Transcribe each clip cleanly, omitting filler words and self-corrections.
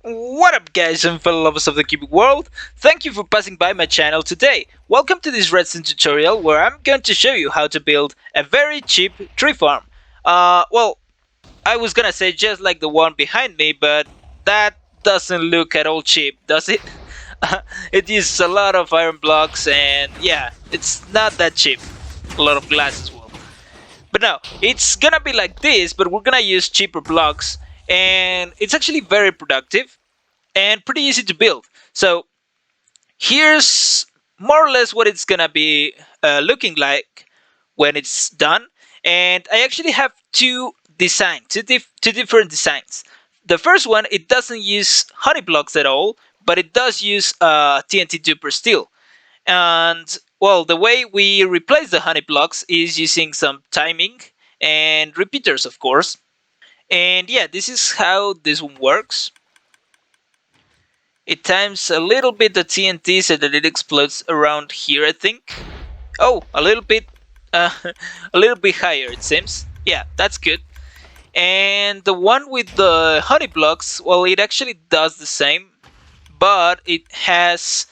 What up guys and fellow lovers of the cubic world, thank you for passing by my channel today. Welcome to this Redstone tutorial where I'm going to show you how to build a very cheap tree farm. Well, I was gonna say just like the one behind me, but that doesn't look at all cheap, does it? It uses a lot of iron blocks and yeah, it's not that cheap. A lot of glass as well. But no, it's gonna be like this, but we're gonna use cheaper blocks and it's actually very productive and pretty easy to build. So here's more or less what it's gonna be looking like when it's done. And I actually have two designs, two different designs. The first one, it doesn't use honey blocks at all, but it does use TNT duper steel. And well, the way we replace the honey blocks is using some timing and repeaters, of course. And yeah, this is how this one works. It times a little bit the TNT so that it explodes around here, I think. Oh, a little bit higher, it seems. Yeah, that's good. And the one with the honey blocks, well, it actually does the same, but it has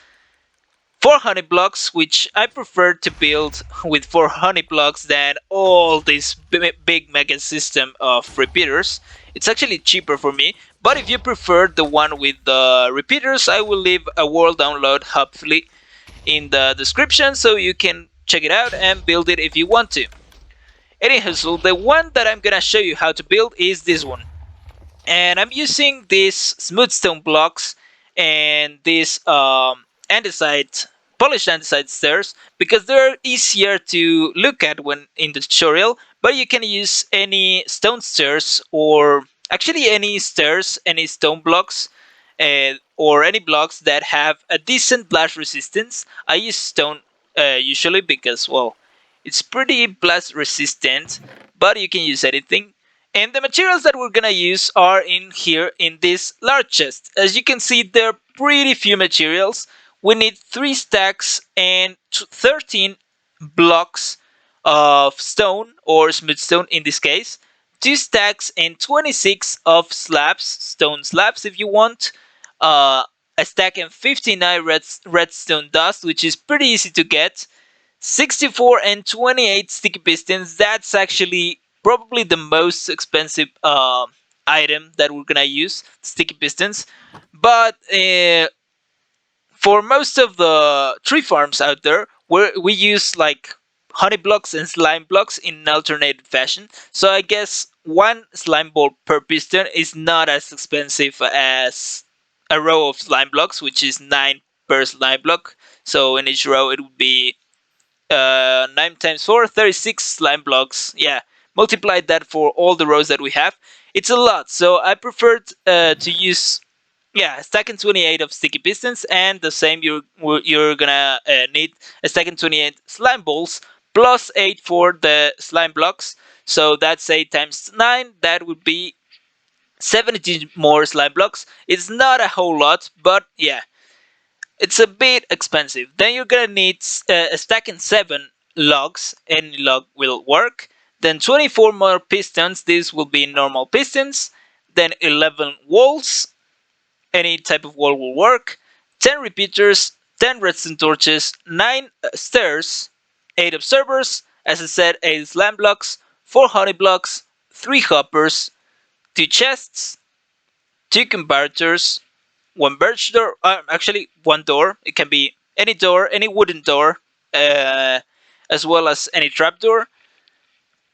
4 honey blocks, which I prefer to build with 4 honey blocks than all this big mega system of repeaters. It's actually cheaper for me, but if you prefer the one with the repeaters, I will leave a world download hopefully in the description so you can check it out and build it if you want to. Anyhow, so the one that I'm gonna show you how to build is this one. And I'm using these smooth stone blocks and this andesite, polished andesite stairs because they're easier to look at when in the tutorial, but you can use any stone stairs or actually any stairs, any stone blocks, or any blocks that have a decent blast resistance. I use stone usually because, well, it's pretty blast resistant, but you can use anything. And the materials that we're gonna use are in here in this large chest. As you can see, there are pretty few materials. We need 3 stacks and 13 blocks of stone, or smooth stone in this case. 2 stacks and 26 of slabs, stone slabs if you want. A stack and 59 redstone dust, which is pretty easy to get. 64 and 28 sticky pistons. That's actually probably the most expensive item that we're gonna use, sticky pistons. But for most of the tree farms out there, we use like honey blocks and slime blocks in an alternated fashion. So I guess one slime ball per piston is not as expensive as a row of slime blocks, which is 9 per slime block. So in each row it would be 9 times 4, 36 slime blocks. Yeah, multiply that for all the rows that we have. It's a lot, so I preferred to use a stack and 28 of sticky pistons, and the same you're gonna need a stack and 28 slime balls plus 8 for the slime blocks. So that's 8 times 9. That would be 17 more slime blocks. It's not a whole lot, but yeah, it's a bit expensive. Then you're gonna need a stack and 7 logs. Any log will work. Then 24 more pistons. These will be normal pistons. Then 11 walls. Any type of wall will work. 10 repeaters. 10 redstone torches. 9 stairs. 8 observers. As I said, 8 slime blocks. 4 honey blocks. 3 hoppers. 2 chests. 2 comparators. 1 birch door, actually 1 door. It can be any door, any wooden door, as well as any trapdoor.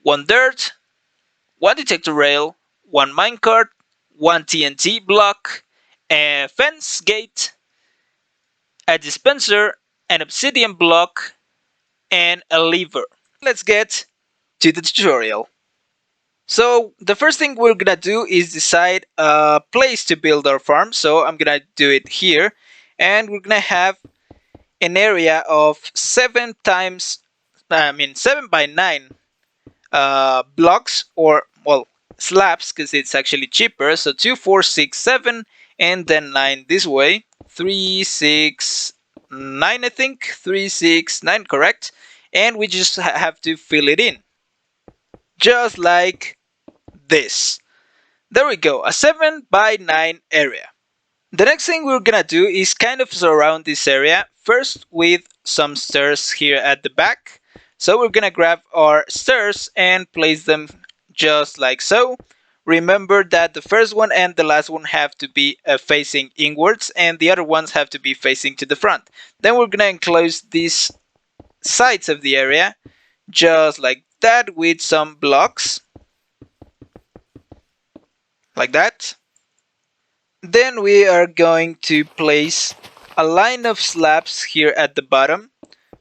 1 dirt, 1 detector rail, 1 minecart, 1 TNT block, a fence gate, a dispenser, an obsidian block, and a lever. Let's get to the tutorial. So the first thing we're gonna do is decide a place to build our farm. So I'm gonna do it here, and we're gonna have an area of 7 by 9 blocks, or well, slabs, because it's actually cheaper. So 2, 4, 6, 7, and then 9 this way. 3, 6, 9, I think. 3, 6, 9, correct. And we just have to fill it in, just like this. There we go, a 7 by 9 area. The next thing we're gonna do is kind of surround this area, first with some stairs here at the back. So we're gonna grab our stairs and place them just like so. Remember that the first one and the last one have to be facing inwards, and the other ones have to be facing to the front. Then we're gonna enclose these sides of the area just like that with some blocks, like that. Then we are going to place a line of slabs here at the bottom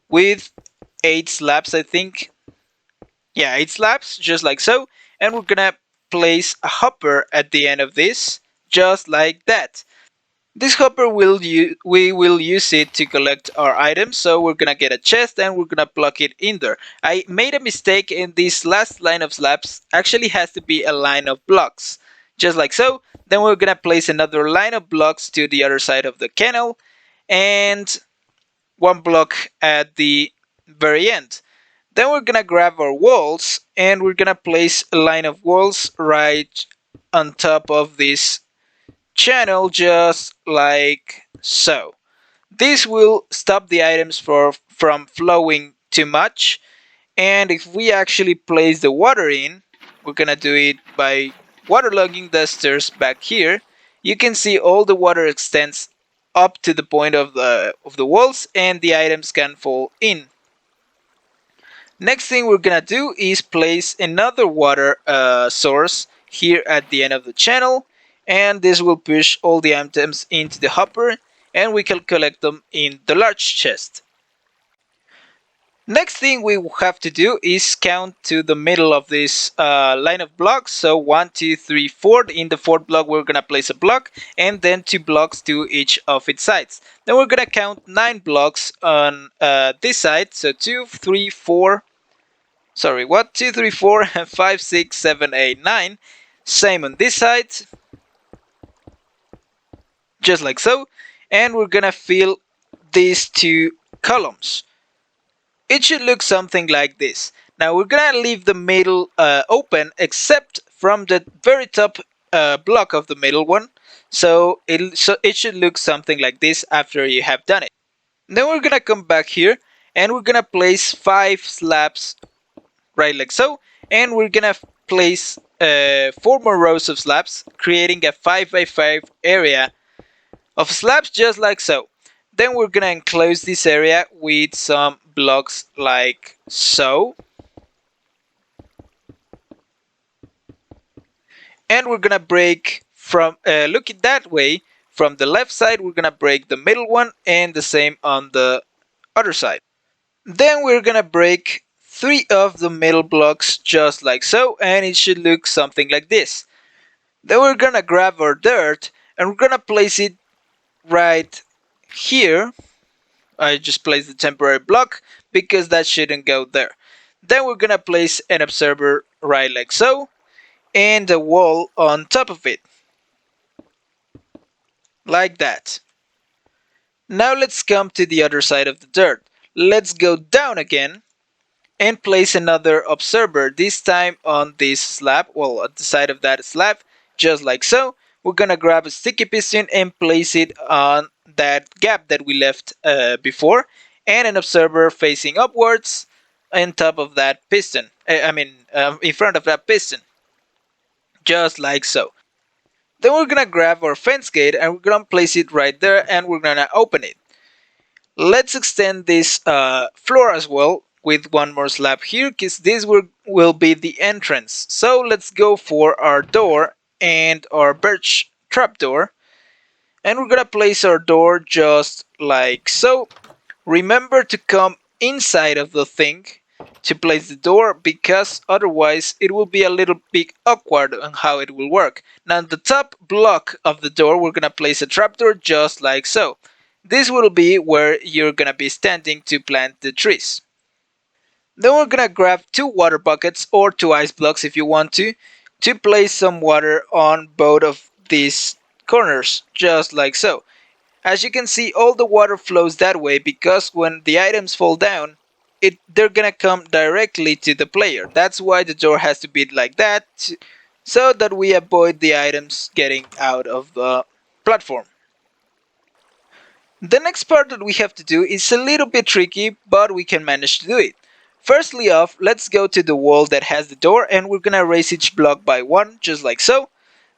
with 8 slabs, I think. Yeah, 8 slabs, just like so. And we're gonna place a hopper at the end of this, just like that. This hopper we will use it to collect our items, so we're gonna get a chest and we're gonna plug it in there. I made a mistake, in this last line of slabs actually has to be a line of blocks, just like so. Then we're gonna place another line of blocks to the other side of the kennel, and one block at the very end. Then we're gonna grab our walls and we're gonna place a line of walls right on top of this channel, just like so. This will stop the items from flowing too much, and if we actually place the water in, we're gonna do it by waterlogging the stairs back here. You can see all the water extends up to the point of the walls, and the items can fall in. Next thing we're gonna do is place another water source here at the end of the channel, and this will push all the items into the hopper, and we can collect them in the large chest. Next thing we have to do is count to the middle of this line of blocks. So 1, 2, 3, 4. In the fourth block we're gonna place a block, and then 2 blocks to each of its sides. Then we're gonna count 9 blocks on this side. So 2, 3, 4. Sorry, what? 2, 3, 4, 5, 6, 7, 8, 9. Same on this side, just like so. And we're gonna fill these 2 columns. It should look something like this. Now we're gonna leave the middle open, except from the very top block of the middle one. So it should look something like this after you have done it. Then we're gonna come back here and we're gonna place 5 slabs right like so, and we're gonna place 4 more rows of slabs, creating a 5 by 5 area of slabs, just like so. Then we're gonna enclose this area with some blocks like so, and we're gonna break from looking that way from the left side. We're gonna break the middle one, and the same on the other side. Then we're gonna break 3 of the middle blocks, just like so, and it should look something like this. Then we're gonna grab our dirt and we're gonna place it right here. I just placed the temporary block because that shouldn't go there. Then we're gonna place an observer right like so, and a wall on top of it, like that. Now let's come to the other side of the dirt. Let's go down again and place another observer, this time on this slab, well, at the side of that slab, just like so. We're gonna grab a sticky piston and place it on that gap that we left before, and an observer facing upwards on top of that piston. In front of that piston, just like so. Then we're gonna grab our fence gate and we're gonna place it right there, and we're gonna open it. Let's extend this floor as well with one more slab here, because this will be the entrance. So let's go for our door and our birch trapdoor, and we're gonna place our door just like so. Remember to come inside of the thing to place the door, because otherwise it will be a little bit awkward on how it will work. Now on the top block of the door we're gonna place a trapdoor, just like so. This will be where you're gonna be standing to plant the trees. Then we're gonna grab 2 water buckets or 2 ice blocks if you want to place some water on both of these corners, just like so. As you can see, all the water flows that way, because when the items fall down, they're gonna come directly to the player. That's why the door has to be like that, so that we avoid the items getting out of the platform. The next part that we have to do is a little bit tricky, but we can manage to do it. Firstly off, let's go to the wall that has the door and we're gonna raise each block by one, just like so.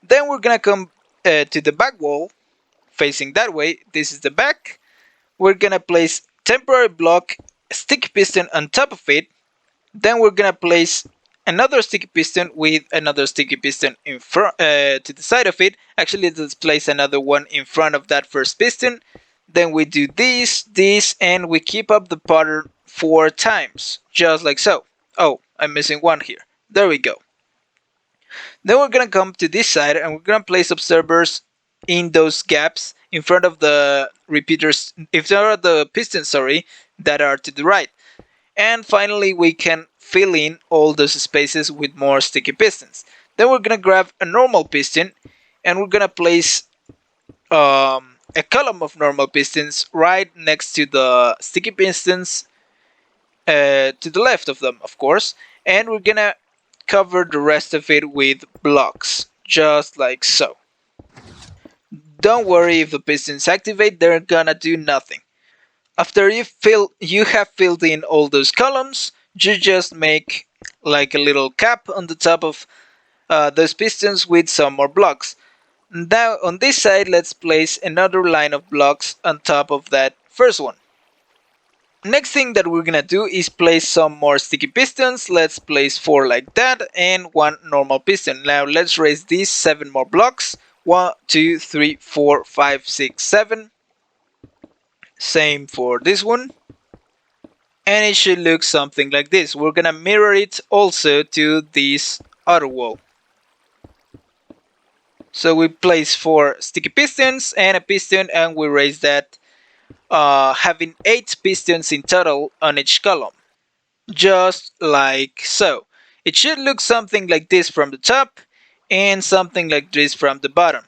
Then we're gonna come to the back wall, facing that way. This is the back. We're gonna place temporary block, sticky piston on top of it. Then we're gonna place another sticky piston with another sticky piston in front to the side of it. Actually, let's place another one in front of that first piston. Then we do this, and we keep up the pattern 4 times, just like so. Oh, I'm missing one here. There we go. Then we're gonna come to this side and we're gonna place observers in those gaps in front of the repeaters, if there are the pistons, sorry, that are to the right. And finally, we can fill in all those spaces with more sticky pistons. Then we're gonna grab a normal piston and we're gonna place a column of normal pistons right next to the sticky pistons to the left of them, of course. And we're gonna cover the rest of it with blocks, just like so. Don't worry if the pistons activate, they're gonna do nothing. After you have filled in all those columns, you just make like a little cap on the top of those pistons with some more blocks. Now on this side, let's place another line of blocks on top of that first one. Next thing that we're gonna do is place some more sticky pistons. Let's place 4 like that and 1 normal piston. Now let's raise these 7 more blocks. 1, 2, 3, 4, 5, 6, 7. Same for this one. And it should look something like this. We're gonna mirror it also to this other wall. So we place 4 sticky pistons and a piston, and we raise that, having 8 pistons in total on each column. Just like so. It should look something like this from the top and something like this from the bottom.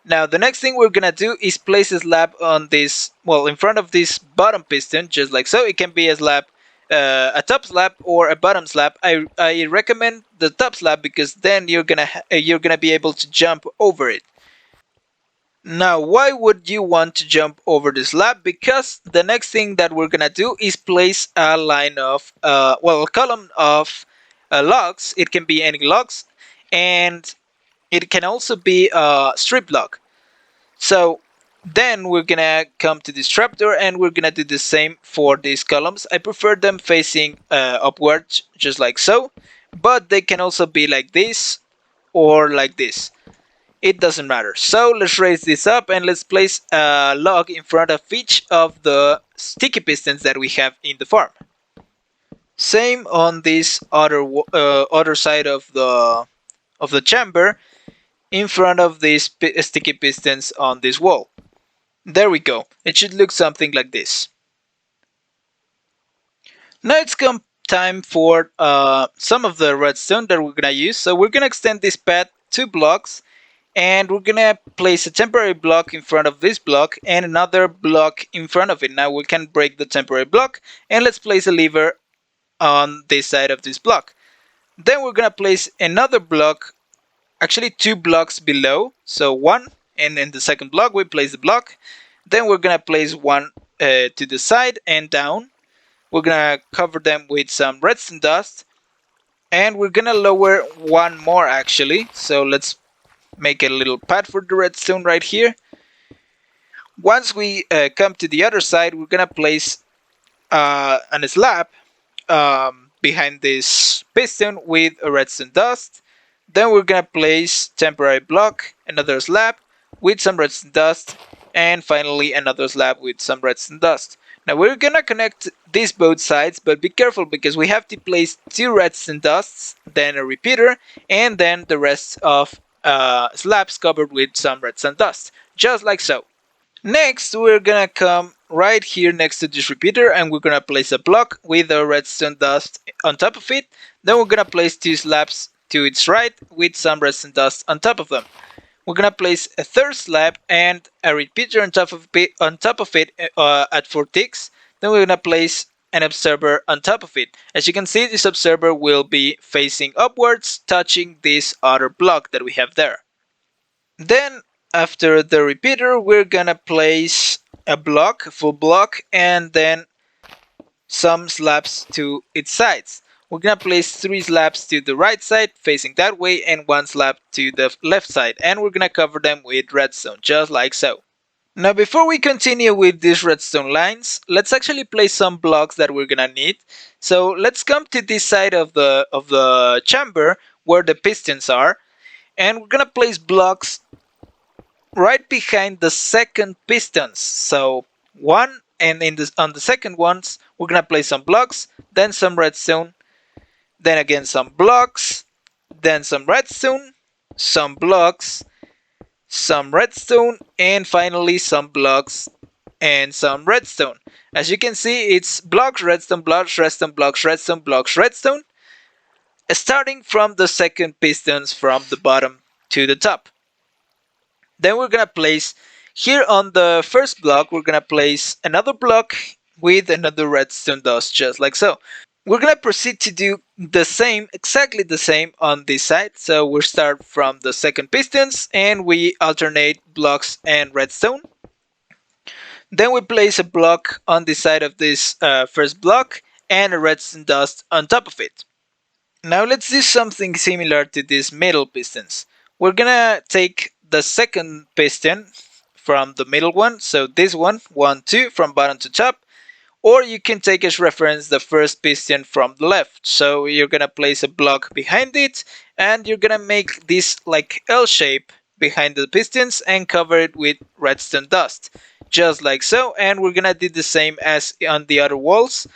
Now the next thing we're gonna do is place a slab on this, well, in front of this bottom piston, just like so. It can be a slab, a top slab or a bottom slab. I recommend the top slab because then you're gonna be able to jump over it. Now, why would you want to jump over the slab? Because the next thing that we're gonna do is place a line of, a column of logs. It can be any logs, and it can also be a strip log. So then we're gonna come to this trapdoor and we're gonna do the same for these columns. I prefer them facing upwards, just like so, but they can also be like this or like this. It doesn't matter. So let's raise this up and let's place a log in front of each of the sticky pistons that we have in the farm. Same on this other side of the chamber, in front of these sticky pistons on this wall. There we go. It should look something like this. Now it's come time for some of the redstone that we're gonna use. So we're gonna extend this path 2 blocks, and we're gonna place a temporary block in front of this block and another block in front of it. Now we can break the temporary block and let's place a lever on this side of this block. Then we're gonna place another block, actually 2 blocks below, so 1, and in the second block we place the block. Then we're gonna place 1 to the side and down. We're gonna cover them with some redstone dust, and we're gonna lower 1 more actually. So let's make a little pad for the redstone right here. Once we come to the other side, we're gonna place a slab behind this piston with a redstone dust. Then we're gonna place temporary block, another slab with some redstone dust, and finally another slab with some redstone dust. Now we're gonna connect these both sides, but be careful because we have to place 2 redstone dusts, then a repeater, and then the rest of slabs covered with some redstone dust, just like so. Next, we're gonna come right here next to this repeater and we're gonna place a block with a redstone dust on top of it. Then we're gonna place 2 slabs to its right with some redstone dust on top of them. We're gonna place a third slab and a repeater on top of it at 4 ticks. Then we're gonna place an observer on top of it. As you can see, this observer will be facing upwards, touching this other block that we have there. Then after the repeater, we're gonna place a block, a full block, and then some slabs to its sides. We're gonna place 3 slabs to the right side facing that way and 1 slab to the left side, and we're gonna cover them with redstone just like so. Now before we continue with these redstone lines, let's actually place some blocks that we're gonna need. So let's come to this side of the chamber where the pistons are, and we're gonna place blocks right behind the second pistons. So one, and on the second ones we're gonna place some blocks, then some redstone, then again some blocks, then some redstone, some blocks, some redstone, and finally some blocks and some redstone. As you can see, it's blocks, redstone, blocks, redstone, blocks, redstone, blocks, redstone, starting from the second pistons from the bottom to the top. Then we're gonna place here on the first block, we're gonna place another block with another redstone dust, just like so. We're gonna proceed to do the same, exactly the same on this side. So we start from the second pistons and we alternate blocks and redstone. Then we place a block on the side of this first block and a redstone dust on top of it. Now let's do something similar to these middle pistons. We're gonna take the second piston from the middle one, so this one, 1, 2, from bottom to top, or you can take as reference the first piston from the left. So you're gonna place a block behind it, and you're gonna make this like L shape behind the pistons and cover it with redstone dust, just like so. And we're gonna do the same as on the other walls,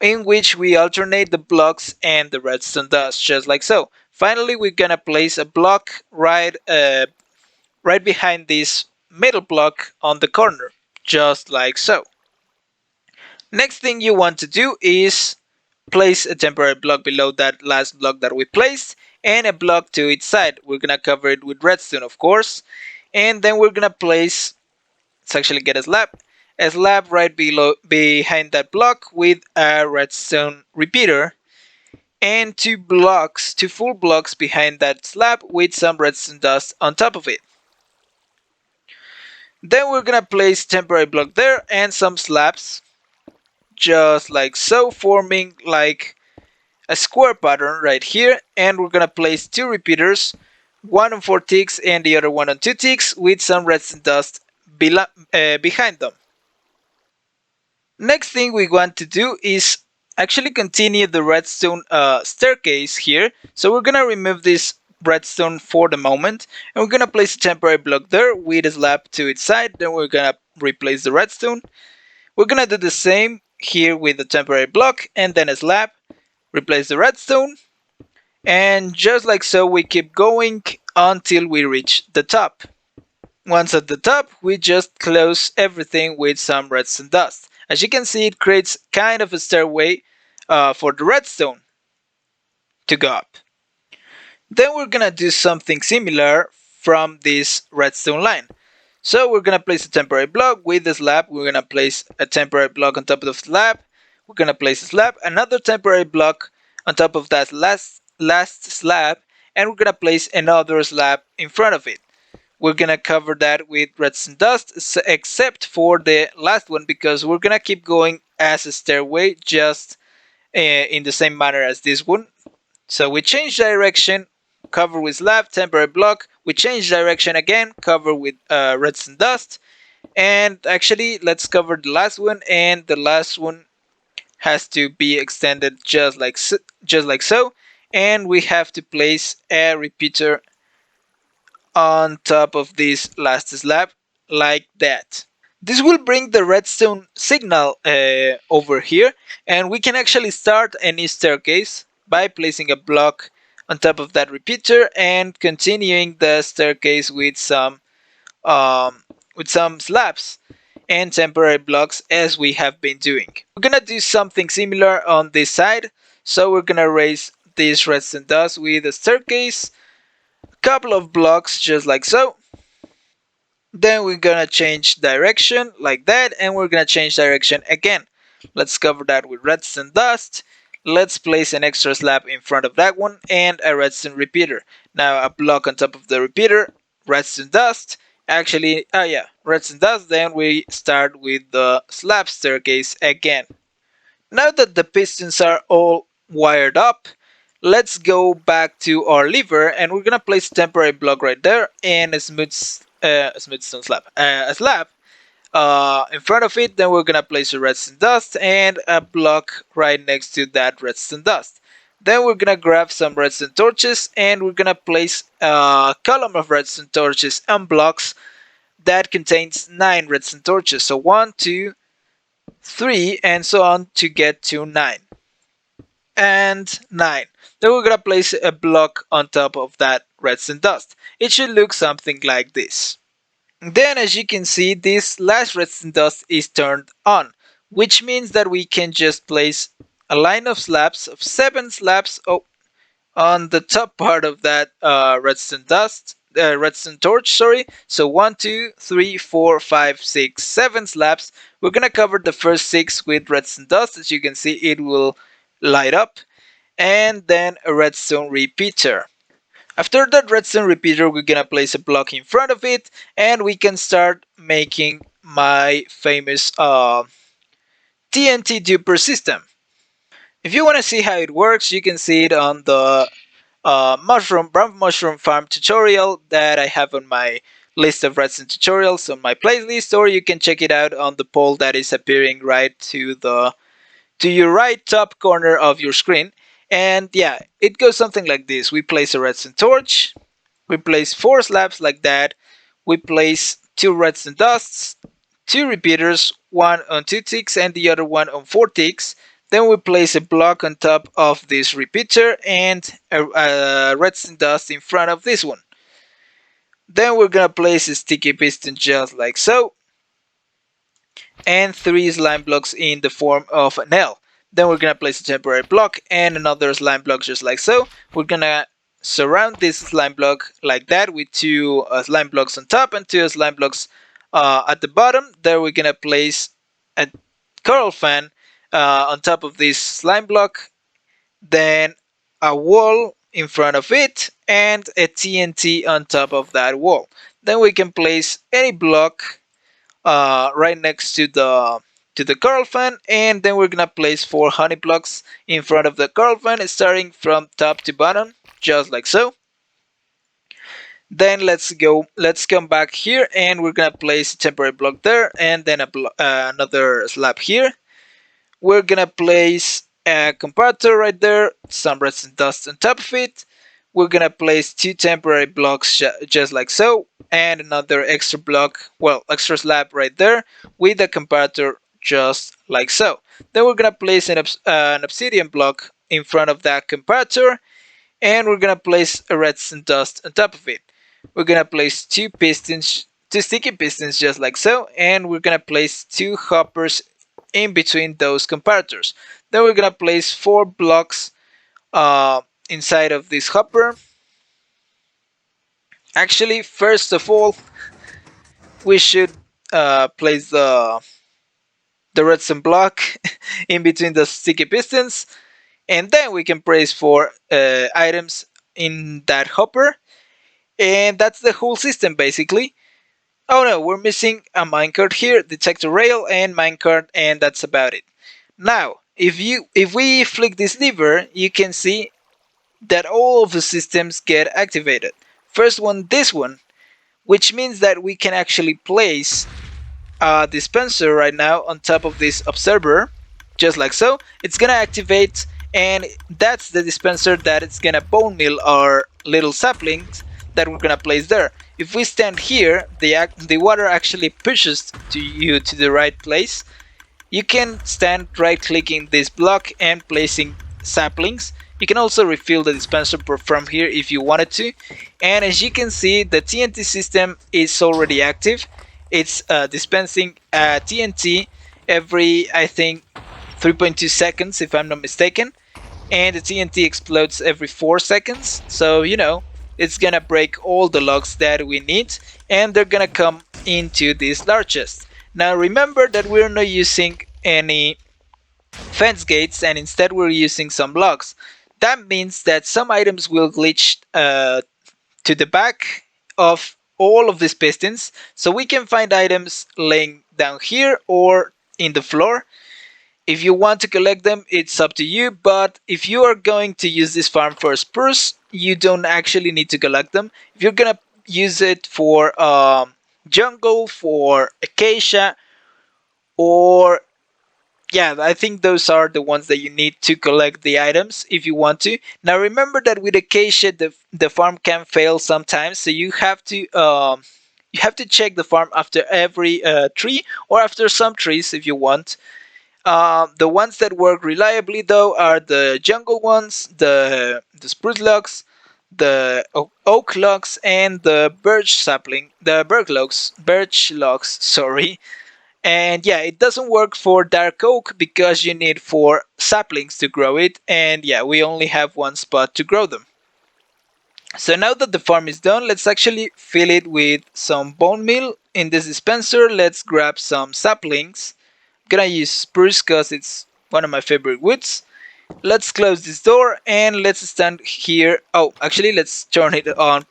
in which we alternate the blocks and the redstone dust, just like so. Finally, we're gonna place a block right behind this middle block on the corner, just like so. Next thing you want to do is place a temporary block below that last block that we placed and a block to its side. We're gonna cover it with redstone, of course, and then we're gonna place, let's actually get a slab right behind that block with a redstone repeater, and 2 blocks, 2 full blocks behind that slab with some redstone dust on top of it. Then we're gonna place temporary block there and some slabs, just like so, forming like a square pattern right here. And we're gonna place 2 repeaters, one on 4 ticks and the other one on 2 ticks, with some redstone dust behind them. Next thing we want to do is actually continue the redstone staircase here. So we're gonna remove this redstone for the moment, and we're gonna place a temporary block there with a slab to its side. Then we're gonna replace the redstone. We're gonna do the same here with the temporary block and then a slab, replace the redstone, and just like so we keep going until we reach the top. Once at the top, we just close everything with some redstone dust. As you can see, it creates kind of a stairway for the redstone to go up. Then we're gonna do something similar from this redstone line. So we're gonna place a temporary block with the slab. We're gonna place a temporary block on top of the slab. We're gonna place a slab, another temporary block on top of that last slab, and we're gonna place another slab in front of it. We're gonna cover that with redstone dust, except for the last one, because we're gonna keep going as a stairway, just in the same manner as this one. So we change direction, cover with slab, temporary block. We change direction again, cover with redstone dust. And actually, let's cover the last one, and the last one has to be extended just like so. And we have to place a repeater on top of this last slab, like that. This will bring the redstone signal over here, and we can actually start a new staircase by placing a block on top of that repeater and continuing the staircase with some slabs and temporary blocks, as we have been doing. We're gonna do something similar on this side. So we're gonna raise this redstone dust with a staircase, a couple of blocks just like so. Then we're gonna change direction like that, and we're gonna change direction again. Let's cover that with redstone dust. Let's place an extra slab in front of that one and a redstone repeater. Now a block on top of the repeater, redstone dust, Actually, oh yeah, redstone dust. Then we start with the slab staircase again. Now that the pistons are all wired up, let's go back to our lever and we're gonna place a temporary block right there and a smooth stone slab, a slab in front of it. Then we're gonna place a redstone dust and a block right next to that redstone dust. Then we're gonna grab some redstone torches and we're gonna place a column of redstone torches and blocks that contains 9 redstone torches. So 1, 2, 3, and so on to get to 9 and 9. Then we're gonna place a block on top of that redstone dust. It should look something like this. Then as you can see, this last redstone dust is turned on, which means that we can just place a line of slabs, of 7 slabs, on the top part of that redstone dust, redstone torch, sorry. So 1, 2, 3, 4, 5, 6, 7 slabs. We're gonna cover the first 6 with redstone dust. As you can see, it will light up. And then a redstone repeater. After that redstone repeater, we're gonna place a block in front of it, and we can start making my famous TNT duper system. If you want to see how it works, you can see it on the brown mushroom farm tutorial that I have on my list of redstone tutorials on my playlist, or you can check it out on the poll that is appearing right to your right top corner of your screen. And yeah, it goes something like this. We place a redstone torch, we place 4 slabs like that, we place 2 redstone dusts, 2 repeaters, one on 2 ticks and the other one on 4 ticks. Then we place a block on top of this repeater and a redstone dust in front of this one. Then we're gonna place a sticky piston just like so, and 3 slime blocks in the form of an L. Then we're gonna place a temporary block and another slime block just like so. We're gonna surround this slime block like that with 2 slime blocks on top and 2 slime blocks at the bottom. There we're gonna place a coral fan on top of this slime block, then a wall in front of it, and a TNT on top of that wall. Then we can place any block right next to the coral fan, and then we're gonna place 4 honey blocks in front of the coral fan, starting from top to bottom, just like so. Then let's come back here and we're gonna place a temporary block there and then another slab here. We're gonna place a comparator right there, some redstone dust on top of it. We're gonna place 2 temporary blocks just like so, and another extra block, well, extra slab right there with a comparator just like so. Then we're gonna place an obsidian block in front of that comparator, and we're gonna place a redstone dust on top of it. We're gonna place 2 pistons, 2 sticky pistons just like so, and we're gonna place 2 hoppers in between those comparators. Then we're gonna place 4 blocks inside of this hopper. Actually, first of all, we should place the redstone block in between the sticky pistons, and then we can place 4 items in that hopper, and that's the whole system basically. Oh no, we're missing a minecart here, detector rail and minecart, and that's about it. Now, if we flick this lever, you can see that all of the systems get activated. First one, this one, which means that we can actually place a dispenser right now on top of this observer, just like so. It's gonna activate, and that's the dispenser that it's gonna bone meal our little saplings that we're gonna place there. If we stand here, the water actually pushes you to the right place. You can stand right clicking this block and placing saplings. You can also refill the dispenser from here if you wanted to. And as you can see, the TNT system is already active. It's dispensing TNT every, I think, 3.2 seconds if I'm not mistaken. And the TNT explodes every 4 seconds. So, you know, it's gonna break all the logs that we need, and they're gonna come into this large chest. Now remember that we're not using any fence gates, and instead we're using some logs. That means that some items will glitch to the back of all of these pistons, so we can find items laying down here or in the floor. If you want to collect them, it's up to you, but if you are going to use this farm for spruce, you don't actually need to collect them. If you're gonna use it for jungle, for acacia, or yeah, I think those are the ones that you need to collect the items if you want to. Now remember that with acacia, the farm can fail sometimes, so you have to check the farm after every tree or after some trees if you want. The ones that work reliably though are the jungle ones, the spruce logs, the oak logs, and the birch logs. Sorry. And yeah, it doesn't work for dark oak because you need 4 saplings to grow it, and yeah, we only have 1 spot to grow them. So now that the farm is done, let's actually fill it with some bone meal in this dispenser. Let's grab some saplings. I'm gonna use spruce because it's one of my favorite woods. Let's close this door and let's stand here. Oh, actually, let's turn it on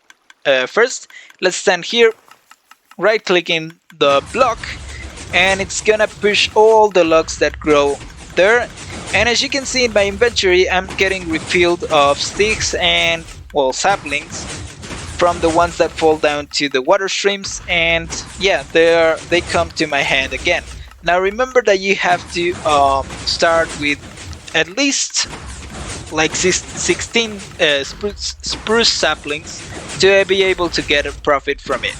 first. Let's stand here, right clicking the block, and it's gonna push all the logs that grow there. And as you can see in my inventory, I'm getting refilled of sticks and, well, saplings from the ones that fall down to the water streams, and yeah, they come to my hand again. Now remember that you have to start with at least like 16 spruce saplings to be able to get a profit from it.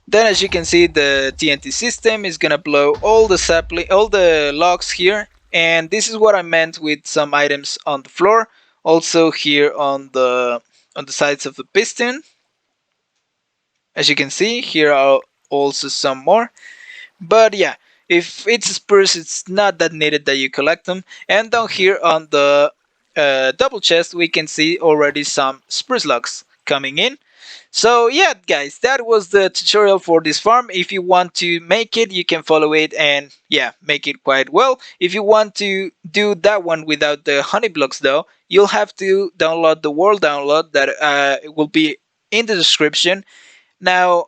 Then, as you can see, the TNT system is gonna blow all the logs here, and this is what I meant with some items on the floor. Also here on the sides of the piston, as you can see, here are also some more. But yeah, if it's spruce, it's not that needed that you collect them. And down here on the double chest, we can see already some spruce logs coming in. So yeah, guys, that was the tutorial for this farm. If you want to make it, you can follow it and yeah, make it quite well. If you want to do that one without the honey blocks though, you'll have to download the world download that it will be in the description. Now,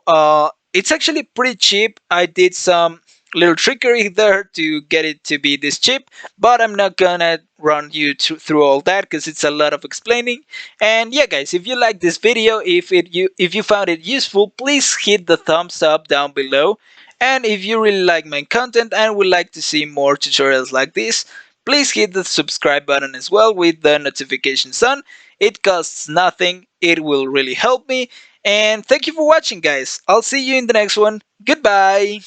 it's actually pretty cheap. I did some little trickery there to get it to be this cheap, but I'm not gonna run you through all that because it's a lot of explaining. And yeah, guys, if you like this video, if you found it useful, please hit the thumbs up down below. And if you really like my content and would like to see more tutorials like this, please hit the subscribe button as well with the notifications on. It costs nothing, it will really help me. And thank you for watching, guys. I'll see you in the next one. Goodbye.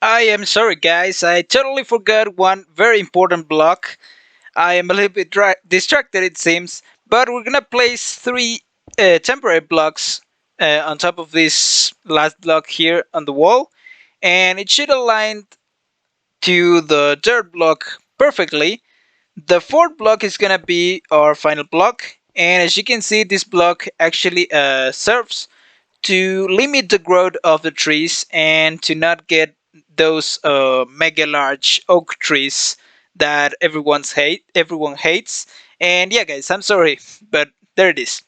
I am sorry, guys. I totally forgot one very important block. I am a little bit distracted, it seems. But we're gonna place 3 temporary blocks on top of this last block here on the wall. And it should align to the dirt block perfectly. The 4th block is gonna be our final block. And as you can see, this block actually serves to limit the growth of the trees and to not get those mega large oak trees that everyone hates. And yeah, guys, I'm sorry, but there it is.